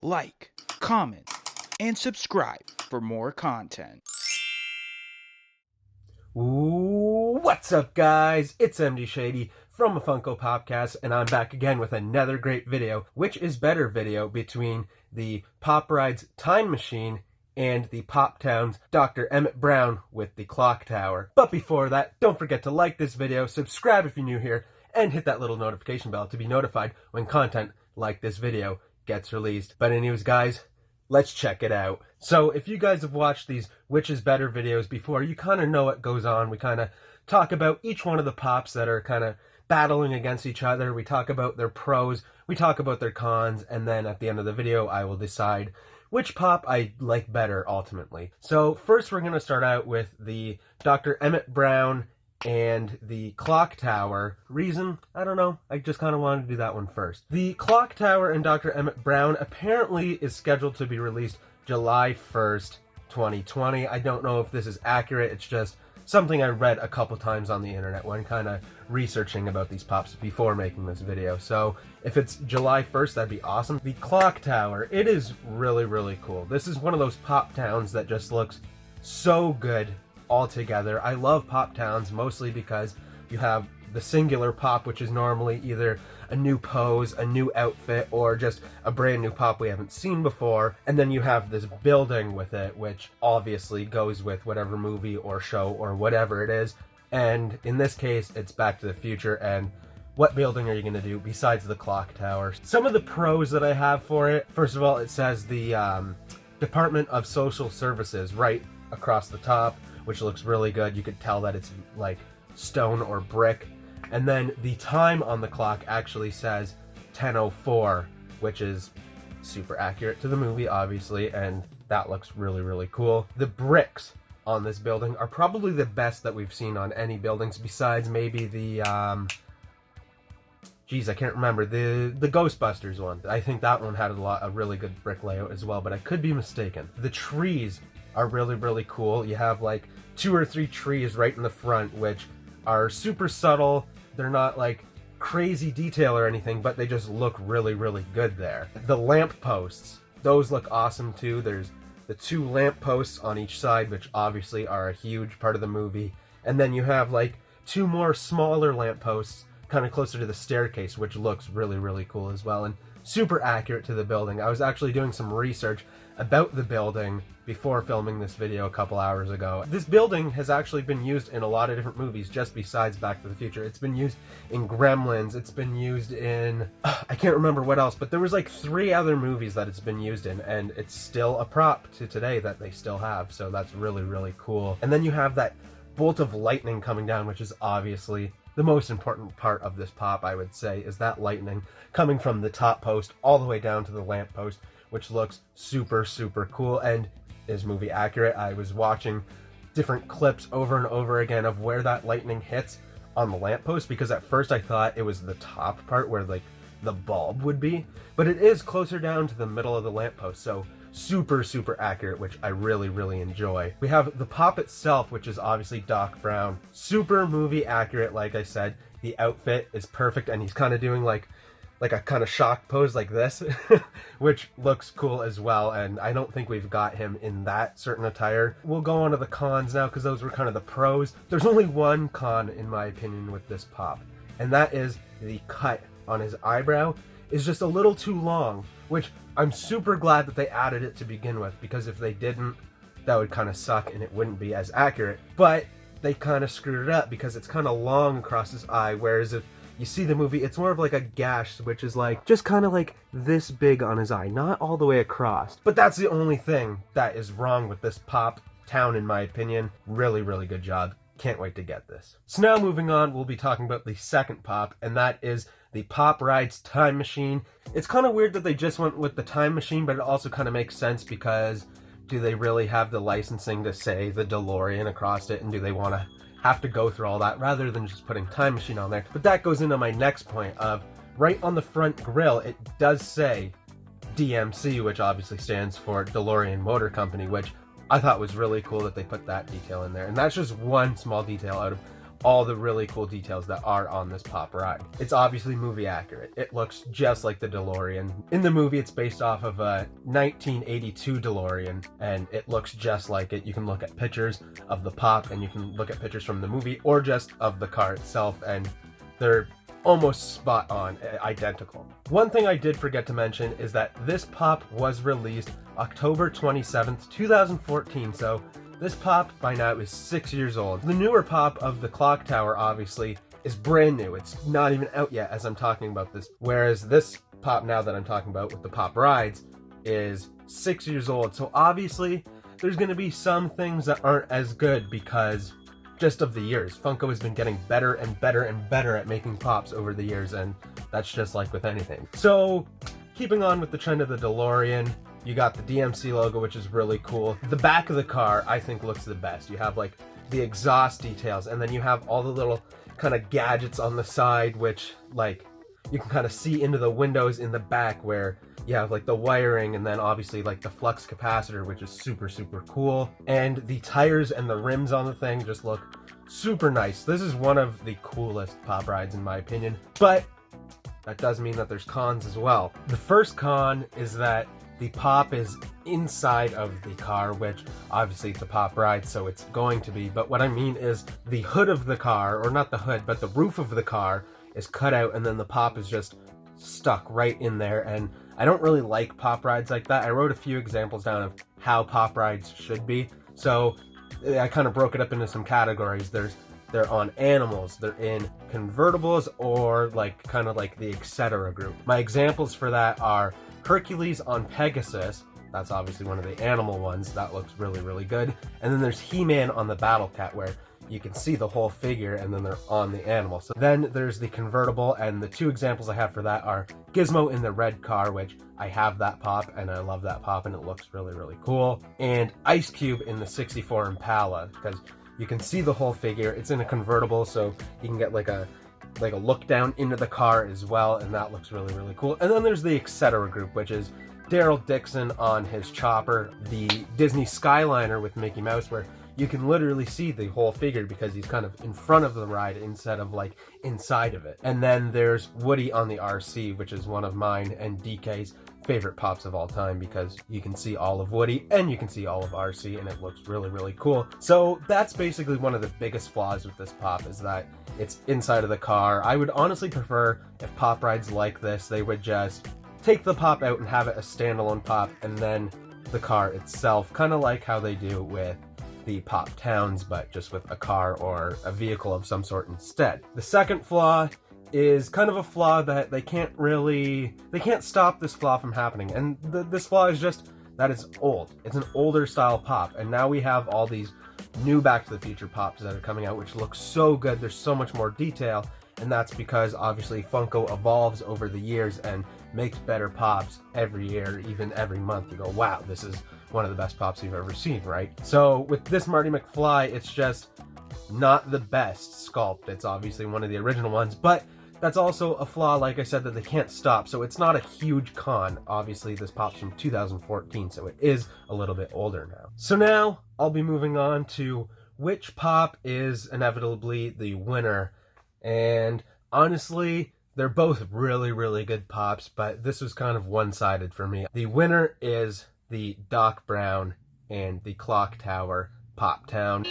like, comment, and subscribe for more content. What's up, guys? It's MD Shady from a Funko Popcast, and I'm back again with another great video. Which is better video between the Pop Rides Time Machine and the Pop Town's Dr. Emmett Brown with the Clock Tower. But before that, don't forget to like this video, subscribe if you're new here, and hit that little notification bell to be notified when content like this video gets released. But anyways, guys, let's check it out. So if you guys have watched these Which is Better videos before, you kind of know what goes on. We kind of talk about each one of the pops that are kind of battling against each other. We talk about their pros, we talk about their cons, and then at the end of the video, I will decide which pop I like better ultimately. So first we're going to start out with the Dr. Emmett Brown and the Clock Tower. Reason? I don't know. I just kind of wanted to do that one first. The Clock Tower and Dr. Emmett Brown apparently is scheduled to be released July 1st, 2020. I don't know if this is accurate. It's just something I read a couple times on the internet when kind of researching about these pops before making this video. So if it's July 1st, that'd be awesome. The Clock Tower, it is really, really cool. This is one of those pop towns that just looks so good altogether. I love pop towns mostly because you have the singular pop, which is normally either a new pose, a new outfit, or just a brand new pop we haven't seen before. And then you have this building with it, which obviously goes with whatever movie or show or whatever it is. And in this case, it's Back to the Future. And what building are you going to do besides the Clock Tower? Some of the pros that I have for it, first of all, it says the Department of Social Services right across the top, which looks really good. You could tell that it's like stone or brick. And then the time on the clock actually says 10:04, which is super accurate to the movie, obviously, and that looks really, really cool. The bricks on this building are probably the best that we've seen on any buildings besides maybe the, I can't remember, the Ghostbusters one. I think that one had a really good brick layout as well, but I could be mistaken. The trees are really, really cool. You have like 2 or 3 trees right in the front, which are super subtle. They're not like crazy detail or anything, but they just look really, really good there. The lamp posts, those look awesome too. There's the 2 lamp posts on each side, which obviously are a huge part of the movie. And then you have like 2 more smaller lamp posts kind of closer to the staircase, which looks really, really cool as well, and super accurate to the building. I was actually doing some research about the building before filming this video a couple hours ago. This building has actually been used in a lot of different movies just besides Back to the Future. It's been used in Gremlins, it's been used in, I can't remember what else, but there was like 3 other movies that it's been used in, and it's still a prop to today that they still have, so that's really, really cool. And then you have that bolt of lightning coming down, which is obviously the most important part of this pop, I would say, is that lightning coming from the top post all the way down to the lamp post, which looks super, super cool and is movie accurate. I was watching different clips over and over again of where that lightning hits on the lamppost, because at first I thought it was the top part where like the bulb would be, but it is closer down to the middle of the lamppost, so super, super accurate, which I really, really enjoy. We have the pop itself, which is obviously Doc Brown. Super movie accurate, like I said. The outfit is perfect, and he's kind of doing like a kind of shock pose like this, which looks cool as well, and I don't think we've got him in that certain attire. We'll go on to the cons now, because those were kind of the pros. There's only one con, in my opinion, with this pop, and that is the cut on his eyebrow is just a little too long, which I'm super glad that they added it to begin with, because if they didn't, that would kind of suck and it wouldn't be as accurate. But they kind of screwed it up because it's kind of long across his eye, whereas if you see the movie, it's more of like a gash, which is like just kind of like this big on his eye, not all the way across. But that's the only thing that is wrong with this pop town, in my opinion. Really, really good job. Can't wait to get this. So now moving on, we'll be talking about the second pop, and that is the Pop Rides Time Machine. It's kind of weird that they just went with the Time Machine, but it also kind of makes sense because do they really have the licensing to say the DeLorean across it, and do they want to have to go through all that rather than just putting Time Machine on there? But that goes into my next point of right on the front grille, it does say DMC, which obviously stands for DeLorean Motor Company, which I thought was really cool that they put that detail in there. And that's just one small detail out of all the really cool details that are on this pop ride. It's obviously movie accurate. It looks just like the DeLorean. In the movie, it's based off of a 1982 DeLorean, and it looks just like it. You can look at pictures of the pop, and you can look at pictures from the movie, or just of the car itself, and they're almost spot on, identical. One thing I did forget to mention is that this pop was released October 27th, 2014, so this pop by now is 6 years old. The newer pop of the clock tower, obviously, is brand new. It's not even out yet as I'm talking about this, whereas this pop now that I'm talking about with the pop rides is 6 years old. So obviously, there's going to be some things that aren't as good because just of the years. Funko has been getting better and better and better at making pops over the years, and that's just like with anything. So, keeping on with the trend of the DeLorean, you got the DMC logo, which is really cool. The back of the car, I think, looks the best. You have like the exhaust details, and then you have all the little kind of gadgets on the side, which like you can kind of see into the windows in the back where you have like the wiring, and then obviously like the flux capacitor, which is super, super cool. And the tires and the rims on the thing just look super nice. This is one of the coolest pop rides in my opinion, but that does mean that there's cons as well. The first con is that the pop is inside of the car, which obviously it's a pop ride, so it's going to be, but what I mean is the hood of the car, or not the hood, but the roof of the car is cut out, and then the pop is just stuck right in there, and I don't really like pop rides like that. I wrote a few examples down of how pop rides should be, so I kind of broke it up into some categories. They're on animals, they're in convertibles, or like kind of like the etc. group. My examples for that are Hercules on Pegasus. That's obviously one of the animal ones. That looks really, really good. And then there's He-Man on the Battle Cat, where you can see the whole figure and then they're on the animal. So then there's the convertible, and the two examples I have for that are Gizmo in the red car, which I have that pop and I love that pop and it looks really, really cool. And Ice Cube in the 64 Impala, because you can see the whole figure. It's in a convertible, so you can get like a look down into the car as well, and that looks really, really cool. And then there's the etc. group, which is Daryl Dixon on his chopper, the Disney Skyliner with Mickey Mouse, where you can literally see the whole figure because he's kind of in front of the ride instead of like inside of it. And then there's Woody on the RC, which is one of mine and DK's favorite pops of all time, because you can see all of Woody and you can see all of RC, and it looks really, really cool. So that's basically one of the biggest flaws with this pop, is that it's inside of the car. I would honestly prefer if pop rides like this, they would just take the pop out and have it a standalone pop, and then the car itself, kind of like how they do with the pop towns, but just with a car or a vehicle of some sort instead. The second flaw is kind of a flaw that they can't stop this flaw from happening, and this flaw is just that it's old. It's an older style pop, and now we have all these new Back to the Future pops that are coming out, which look so good. There's so much more detail, and that's because obviously Funko evolves over the years and makes better pops every year, even every month. You go, wow, this is one of the best pops you've ever seen, right? So with this Marty McFly, it's just not the best sculpt. It's obviously one of the original ones, but that's also a flaw, like I said, that they can't stop, so it's not a huge con. Obviously, this pop's from 2014, so it is a little bit older now. So now, I'll be moving on to which pop is inevitably the winner, and honestly, they're both really, really good pops, but this was kind of one-sided for me. The winner is the Doc Brown and the Clock Tower Pop Town.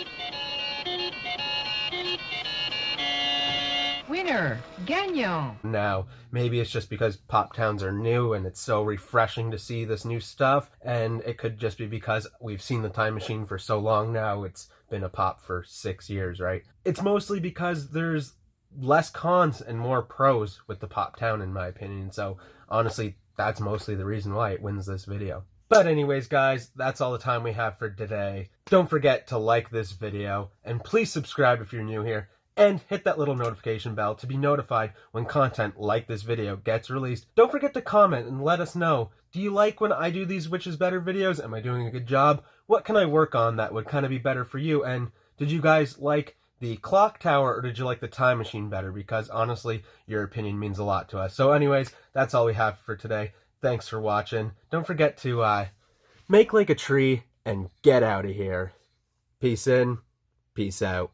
Winner, Gagnon. Now, maybe it's just because Pop Towns are new and it's so refreshing to see this new stuff, and it could just be because we've seen the Time Machine for so long now. It's been a pop for 6 years, right? It's mostly because there's less cons and more pros with the Pop Town, in my opinion, so honestly, that's mostly the reason why it wins this video. But anyways, guys, that's all the time we have for today. Don't forget to like this video, and please subscribe if you're new here, and hit that little notification bell to be notified when content like this video gets released. Don't forget to comment and let us know, do you like when I do these Which is Better videos? Am I doing a good job? What can I work on that would kind of be better for you? And did you guys like the Clock Tower, or did you like the Time Machine better? Because honestly, your opinion means a lot to us. So anyways, that's all we have for today. Thanks for watching. Don't forget to make like a tree and get out of here. Peace in, peace out.